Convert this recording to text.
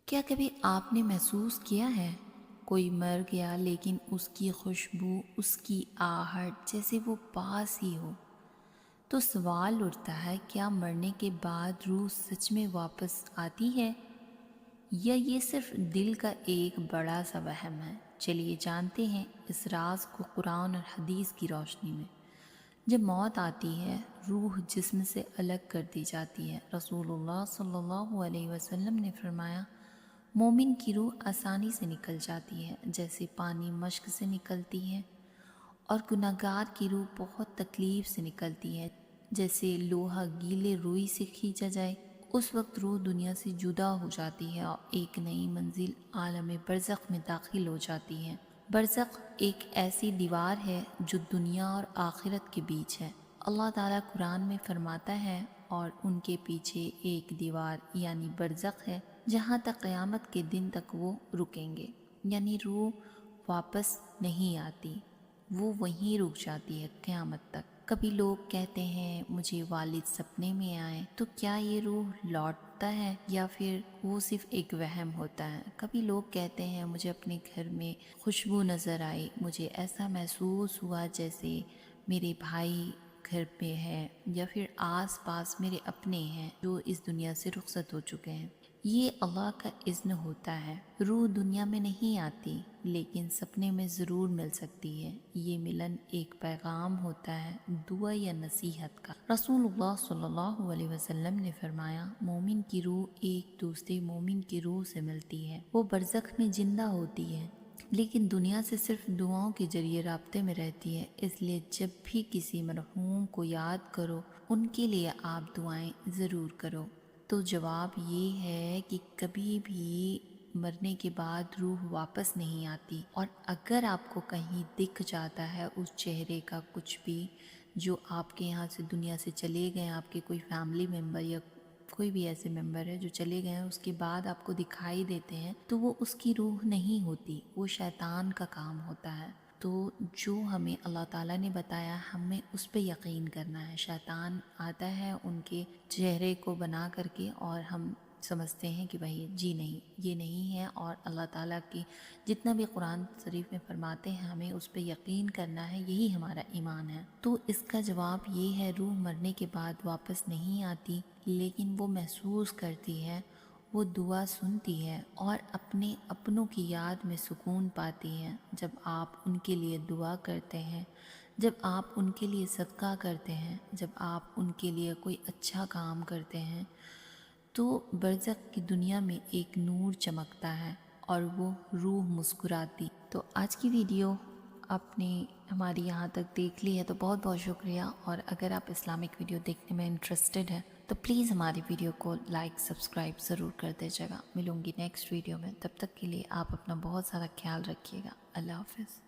کیا کبھی آپ نے محسوس کیا ہے کوئی مر گیا لیکن اس کی خوشبو، اس کی آہٹ جیسے وہ پاس ہی ہو؟ تو سوال اٹھتا ہے، کیا مرنے کے بعد روح سچ میں واپس آتی ہے یا یہ صرف دل کا ایک بڑا سا وہم ہے؟ چلیے جانتے ہیں اس راز کو قرآن اور حدیث کی روشنی میں۔ جب موت آتی ہے، روح جسم سے الگ کر دی جاتی ہے۔ رسول اللہ صلی اللہ علیہ وسلم نے فرمایا، مومن کی روح آسانی سے نکل جاتی ہے جیسے پانی مشک سے نکلتی ہے، اور گناہگار کی روح بہت تکلیف سے نکلتی ہے جیسے لوہا گیلے روئی سے کھینچا جائے۔ اس وقت روح دنیا سے جدا ہو جاتی ہے اور ایک نئی منزل عالم برزخ میں داخل ہو جاتی ہے۔ برزخ ایک ایسی دیوار ہے جو دنیا اور آخرت کے بیچ ہے۔ اللہ تعالیٰ قرآن میں فرماتا ہے، اور ان کے پیچھے ایک دیوار یعنی برزخ ہے جہاں تک قیامت کے دن تک وہ رکیں گے، یعنی روح واپس نہیں آتی، وہ وہیں رک جاتی ہے قیامت تک۔ کبھی لوگ کہتے ہیں مجھے والد سپنے میں آئے، تو کیا یہ روح لوٹتا ہے یا پھر وہ صرف ایک وہم ہوتا ہے؟ کبھی لوگ کہتے ہیں مجھے اپنے گھر میں خوشبو نظر آئی، مجھے ایسا محسوس ہوا جیسے میرے بھائی گھر پہ ہے یا پھر آس پاس میرے اپنے ہیں جو اس دنیا سے رخصت ہو چکے ہیں۔ یہ اللہ کا اذن ہوتا ہے۔ روح دنیا میں نہیں آتی لیکن سپنے میں ضرور مل سکتی ہے۔ یہ ملن ایک پیغام ہوتا ہے، دعا یا نصیحت کا۔ رسول اللہ صلی اللہ علیہ وسلم نے فرمایا، مومن کی روح ایک دوسرے مومن کی روح سے ملتی ہے، وہ برزخ میں زندہ ہوتی ہے لیکن دنیا سے صرف دعاؤں کے ذریعے رابطے میں رہتی ہے۔ اس لیے جب بھی کسی مرحوم کو یاد کرو، ان کے لیے آپ دعائیں ضرور کرو۔ تو جواب یہ ہے کہ کبھی بھی مرنے کے بعد روح واپس نہیں آتی، اور اگر آپ کو کہیں دکھ جاتا ہے اس چہرے کا کچھ بھی جو آپ کے یہاں سے دنیا سے چلے گئے، آپ کے کوئی فیملی ممبر یا کوئی بھی ایسے ممبر ہے جو چلے گئے ہیں، اس کے بعد آپ کو دکھائی دیتے ہیں، تو وہ اس کی روح نہیں ہوتی، وہ شیطان کا کام ہوتا ہے۔ تو جو ہمیں اللہ تعالیٰ نے بتایا ہمیں اس پہ یقین کرنا ہے۔ شیطان آتا ہے ان کے چہرے کو بنا کر کے، اور ہم سمجھتے ہیں کہ بھائی جی نہیں، یہ نہیں ہے، اور اللہ تعالیٰ کی جتنا بھی قرآن شریف میں فرماتے ہیں ہمیں اس پہ یقین کرنا ہے، یہی ہمارا ایمان ہے۔ تو اس کا جواب یہ ہے، روح مرنے کے بعد واپس نہیں آتی لیکن وہ محسوس کرتی ہے، وہ دعا سنتی ہے اور اپنے اپنوں کی یاد میں سکون پاتی ہے۔ جب آپ ان کے لیے دعا کرتے ہیں، جب آپ ان کے لیے صدقہ کرتے ہیں، جب آپ ان کے لیے کوئی اچھا کام کرتے ہیں، تو برزخ کی دنیا میں ایک نور چمکتا ہے اور وہ روح مسکراتی۔ تو آج کی ویڈیو آپ نے ہماری یہاں تک دیکھ لی ہے تو بہت بہت شکریہ، اور اگر آپ اسلامک ویڈیو دیکھنے میں انٹرسٹڈ ہیں تو پلیز ہماری ویڈیو کو لائک سبسکرائب ضرور کر دیجیے گا۔ ملوں گی نیکسٹ ویڈیو میں، تب تک کے لیے آپ اپنا بہت سارا خیال رکھیے گا۔ اللہ حافظ۔